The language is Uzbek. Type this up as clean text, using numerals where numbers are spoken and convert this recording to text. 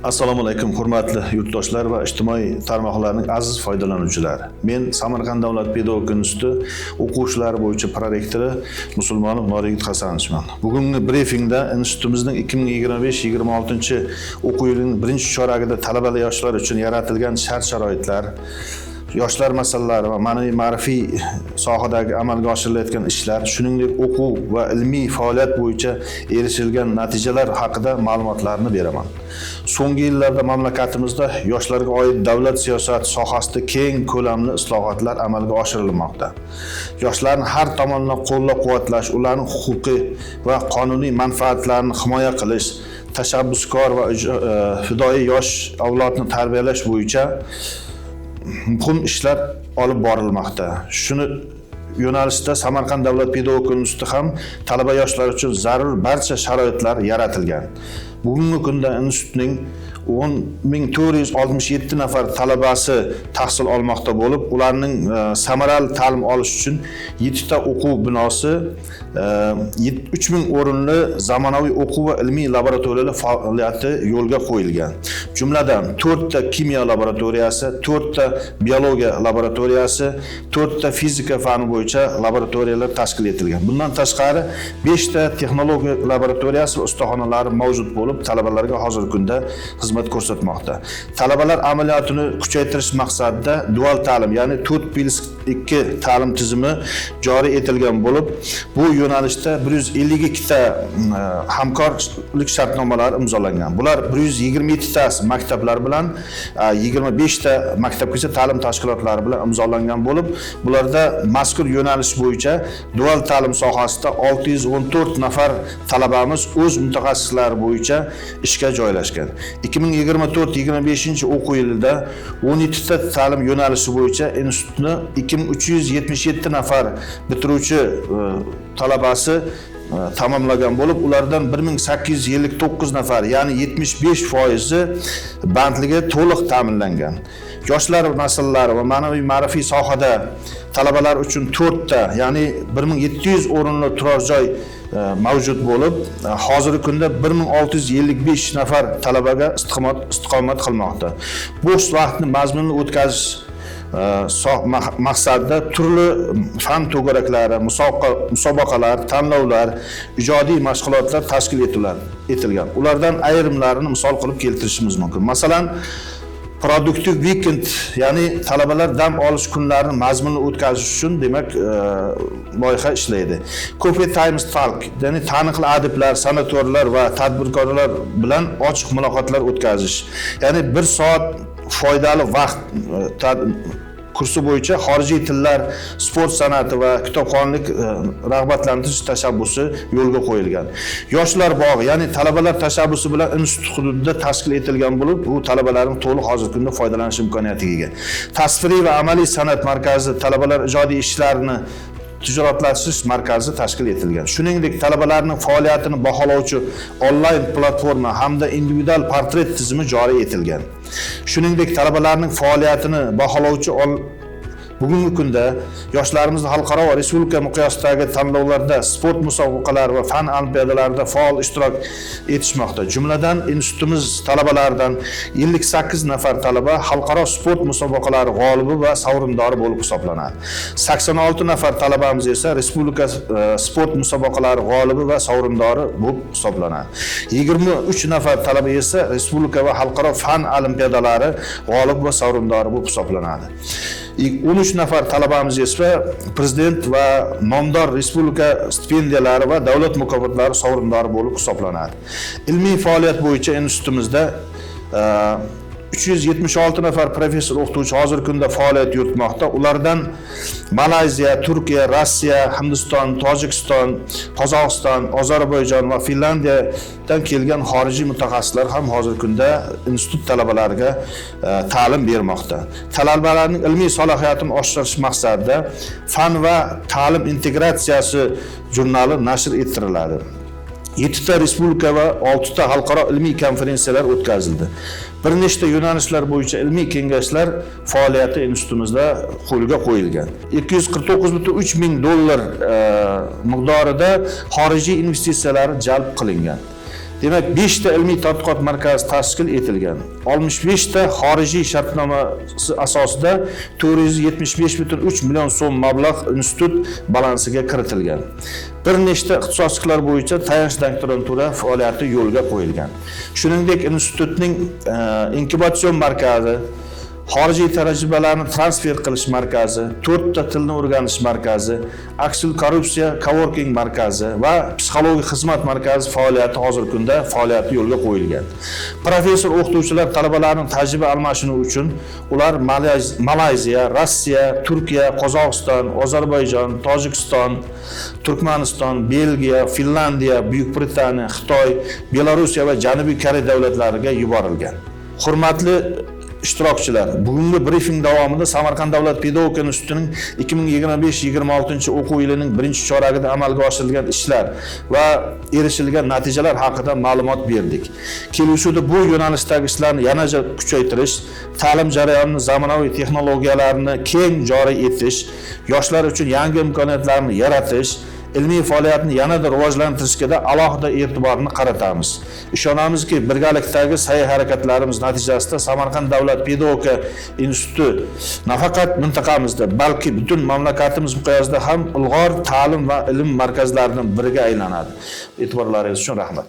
Assalomu alaykum, hurmatli yurtdoshlar va ijtimoiy tarmoqlarning aziz foydalanuvchilari. Men Samarqand davlat pedagogik instituti o'quvchilari bo'yicha prorektori Musulmonov Norigit Hasanovman. Bugungi brifingda institutimizning 2025-26 o'quv yilining birinchi choragida talabalar yoshlar uchun yaratilgan shart-sharoitlar, yoshlar masalalari va ma'naviy ma'rifiy sohadagi amalga oshirilayotgan ishlar, shuningdek o'quv va ilmiy faoliyat bo'yicha erishilgan natijalar haqida ma'lumotlarni beraman. So'nggi yillarda mamlakatimizda yoshlarga oid davlat siyosati sohasida keng ko'lamli islohotlar amalga oshirilmoqda. Yoshlarni har tomonlama qo'llab-quvvatlash, ularning huquqiy va qonuniy manfaatlarini himoya qilish, tashabbuskor va fidoyi yosh avlodni tarbiyalash bo'yicha muhim ishlar olib borilmoqda. Shuni yo'nalishda Samarqand davlat pedagogik instituti ham talaba yoshlar uchun zarur barcha sharoitlar yaratilgan. Bugungi kunda institutning 10.467 nafar talabasi tahsil olmoqda bo'lib, ularning samarali ta'lim olish uchun 7 ta o'quv binosi, 3000 o'rinli zamonaviy o'quv va ilmiy laboratoriyalar faoliyati yo'lga qo'yilgan. Jumladan 4 ta kimyo laboratoriyasi, 4 ta biologiya laboratoriyasi, 4 ta fizika fani bo'yicha laboratoriyalar tashkil etilgan. Bundan tashqari 5 ta texnologiya laboratoriyasi va ustaxonalari mavjud bo'lib, talabalarga hozirgi kunda xizmat ko'rsatmoqda. Talabalar amaliyotini kuchaytirish maqsadida dual ta'lim, ya'ni 4+2 ta'lim tizimi joriy etilgan bo'lib, bu yo'nalishda 152 ta hamkorlik shartnomalari imzolangan. Bular 127 tasi maktablar bilan, 25 ta maktabgacha ta'lim tashkilotlari bilan imzolangan bo'lib, bularda mazkur yo'nalish bo'yicha dual ta'lim sohasida 614 nafar talabamiz o'z mutaxassislari bo'yicha ishga joylashgan. 2024-25 o'quv yilida 17 ta ta'lim yo'nalishi bo'yicha institutni 2377 nafar bitiruvchi talabasi tamomlagan bo'lib, ulardan 1859 nafar, ya'ni 75% bandligi to'liq ta'minlangan. Yoshlar masalalari va ma'naviy ma'rifiy sohada talabalar uchun 4 ta, ya'ni 1700 o'rinli turar joy mavjud bo'lib, hozirgi kunda 1655 nafar talabaga istiqomat qilmoqda. Bo'sh vaqtni mazmunli o'tkazish maqsadida turli fan to'garaklari, musobaqalar, tanlovlar, ijodiy mashg'ulotlar tashkil etilgan. Ulardan ayrimlarini misol qilib keltirishimiz mumkin. Masalan, Productive Weekend, ya'ni talabalar dam olish kunlarini mazmunli o'tkazish uchun demak loyiha ishlaydi. Coffee Times Talk, ya'ni taniqli adiblar, sanatorlar va tadbirkorlar bilan ochiq muloqotlar o'tkazish. Ya'ni 1 soat foydali vaqt kursi bo'yicha xorijiy tillar, sport san'ati va kitobxonlik rag'batlantirish tashabbusi yo'lga qo'yilgan. Yoshlar bog'i, ya'ni talabalar tashabbusi bilan institut hududida tashkil etilgan bo'lib, bu talabalarning to'liq hozirgi kunda foydalanish imkoniyatiga ega. Tasviriy va amaliy san'at markazi talabalar ijodiy ishlarini tijoratlashtirish markazi tashkil etilgan. Shuningdek, talabalarning faoliyatini baholovchi onlayn platforma hamda individual portret tizimi joriy etilgan. Shuningdek, talabalarning faoliyatini baholovchi bugungi kunda yoshlarimiz xalqaro va respublika miqyosidagi tanlovlarda, sport musobaqalari va fan olimpiadalarida faol ishtirok etishmoqda. Jumladan, institutimiz talabalaridan 58 nafar talaba xalqaro sport musobaqalari g'olibi va sovrindori bo'lib hisoblanadi. 86 nafar talabamiz esa respublika sport musobaqalari g'olibi va sovrindori bo'lib hisoblanadi. 23 nafar talaba esa respublika va xalqaro fan olimpiadalari g'olib va sovrindori bo'lib hisoblanadi. 13 nafar talabamiz esa prezident va nomdor respublika stipendiyalari va davlat mukofotlari sovrindori bo'lib hisoblanadi. Ilmiy faoliyat bo'yicha institutimizda 376 nafar professor o'qituvchi hozirgi kunda faoliyat yuritmoqda. Ulardan Malayziya, Turkiya, Rossiya, Hindiston, Tojikiston, Qozog'iston, Ozarbayjon va Finlandiyadan kelgan xorijiy mutaxassislar ham hozirgi kunda institut talabalariga ta'lim bermoqda. Talabalarning ilmiy salohiyatini oshirish maqsadida Fan va ta'lim integratsiyasi jurnali nashr ettiriladi. 7 ta respublika va 6 ta xalqaro ilmiy konferensiyalar o'tkazildi. Bir nechta yo'nalishlar bo'yicha ilmiy kengashlar faoliyati institutimizda qo'lga qo'yilgan. 249,3 ming dollar miqdorida xorijiy investitsiyalar jalb qilingan. Demak, 5 ta ilmiy tadqiqot markazi tashkil etilgan. 65 ta xorijiy shartnomasi asosida 475,3 million so'm mablag' institut balansiga kiritilgan. Bir nechta ixtisosliklar bo'yicha tayanch doktorantura faoliyati yo'lga qo'yilgan. Shuningdek, institutning inkubatsion markazi, xorijiy tajribalarni transfer qilish markazi, 4 ta tilni o'rganish markazi, aksil korrupsiya coworking markazi va psixologik xizmat markazi faoliyati hozirgi kunda faoliyati yo'lga qo'yilgan. Professor o'qituvchilar talabalarning tajriba almashinuvi uchun ular Malayziya, Rossiya, Turkiya, Qozog'iston, Ozarbayjon, Tojikiston, Turkmaniston, Belgiya, Finlandiya, Buyuk Britaniya, Xitoy, Belorussiya va Janubiy Koreya davlatlariga yuborilgan. Hurmatli ishtirokchilar, bugungi brifing davomida Samarqand davlat pedagogika institutining 2025-26 o'quv yilining 1-choragida amalga oshirilgan ishlar va erishilgan natijalar haqida ma'lumot berdik. Kelgusida bu yo'nalishdagi ishlarni yanada kuchaytirish, ta'lim jarayonini zamonaviy texnologiyalarni keng joriy etish, yoshlar uchun yangi imkoniyatlarni yaratish, ilmiy faoliyatni yanada rivojlantirishga alohida e'tiborni qaratamiz. Ishonamizki, birgalikdagi sa'y-harakatlarimiz natijasida Samarqand davlat pedagogika instituti nafaqat mintaqamizda, balki butun mamlakatimiz miqyosida ham ilg'or ta'lim va ilm markazlaridan biriga aylanadi. E'tiborlaringiz uchun rahmat.